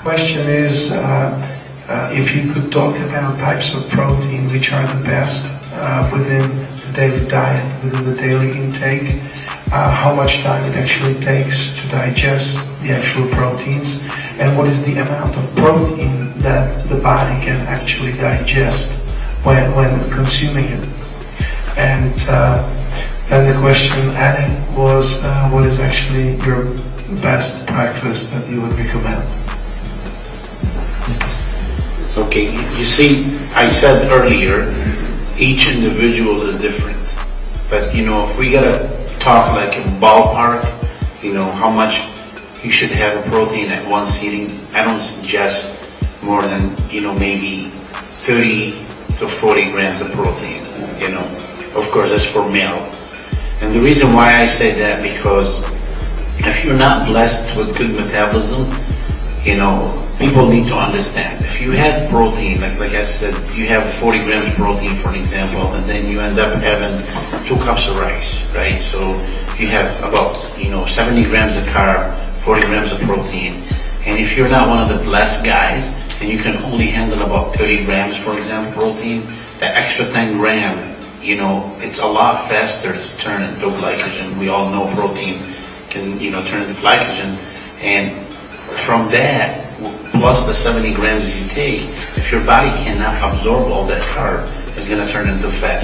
Question is, if you could talk about types of protein which are the best within the daily diet, within the daily intake, how much time it actually takes to digest the actual proteins, and what is the amount of protein that the body can actually digest when consuming it. And then the question added was, what is actually your best breakfast that you would recommend? Okay, you see, I said earlier, each individual is different. But, if we gotta talk like a ballpark, how much you should have a protein at one sitting, I don't suggest more than, maybe 30 to 40 grams of protein, Of course, that's for male. And the reason why I say that, because if you're not blessed with good metabolism, people need to understand. If you have protein, like I said, you have 40 grams protein, for an example, and then you end up having 2 cups of rice, right? So you have about, 70 grams of carb, 40 grams of protein. And if you're not one of the blessed guys, and you can only handle about 30 grams, for example, protein, the extra 10 gram, it's a lot faster to turn into glycogen. We all know protein can, turn into glycogen. And from that, plus the 70 grams you take, if your body cannot absorb all that carb, it's going to turn into fat.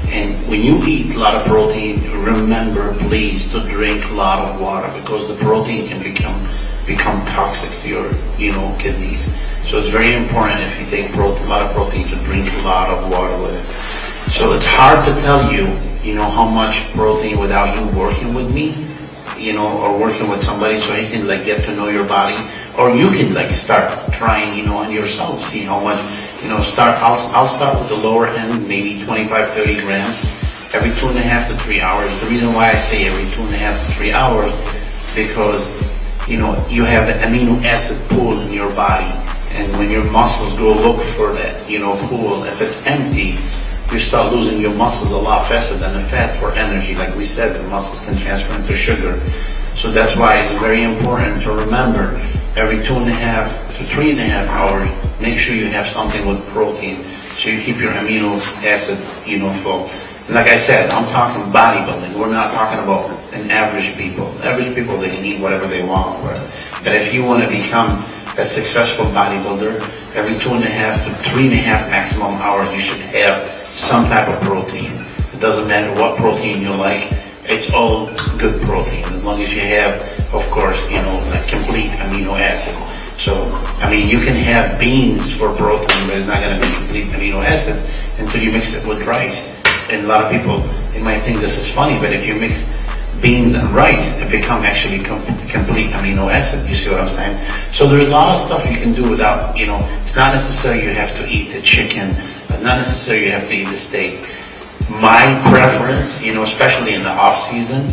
And when you eat a lot of protein, remember, please, to drink a lot of water, because the protein can become toxic to your, kidneys. So it's very important, if you take a lot of protein, to drink a lot of water with it. So it's hard to tell you, how much protein without you working with me, or working with somebody, so he can get to know your body, or you can start trying, on yourself, see how much, I'll start with the lower end, maybe 25, 30 grams, every 2.5 to 3 hours. The reason why I say every 2.5 to 3 hours, because, you have an amino acid pool in your body, and when your muscles go look for that, pool, if it's empty, you start losing your muscles a lot faster than the fat for energy. Like we said, the muscles can transfer into sugar. So that's why it's very important to remember, every 2.5 to 3.5 hours, make sure you have something with protein, so you keep your amino acid, full. And like I said, I'm talking bodybuilding. We're not talking about an average people. Average people, they can eat whatever they want. But if you want to become a successful bodybuilder, every 2.5 to 3.5 maximum hours, you should have some type of protein. It doesn't matter what protein you like, it's all good protein, as long as you have, of course, complete amino acid. So, you can have beans for protein, but it's not going to be complete amino acid until you mix it with rice. And a lot of people, they might think this is funny, but if you mix beans and rice, it becomes actually complete amino acid. You see what I'm saying? So there's a lot of stuff you can do without, it's not necessary you have to eat the chicken, not necessarily you have to eat the steak. My preference, especially in the off season,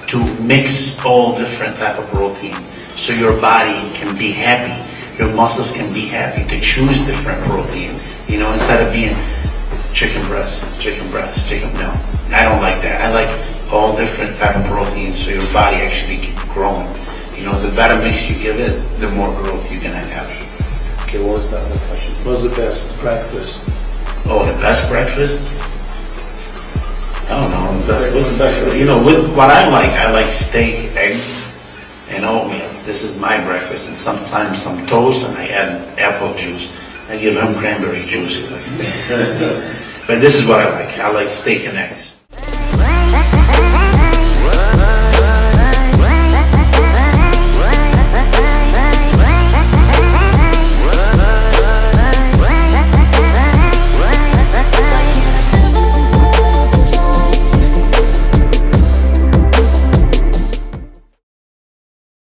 to mix all different type of protein, so your body can be happy, your muscles can be happy to choose different protein, instead of being chicken breast, no. I don't like that. I like all different type of proteins, so your body actually keeps growing. The better mix you give it, the more growth you're gonna have. Okay, what was the other question? What was the best breakfast? Oh, the best breakfast? I don't know. What's the best? What I like steak, eggs, and oatmeal. This is my breakfast. And sometimes some toast, and I add apple juice. I give him cranberry juice. But this is what I like. I like steak and eggs.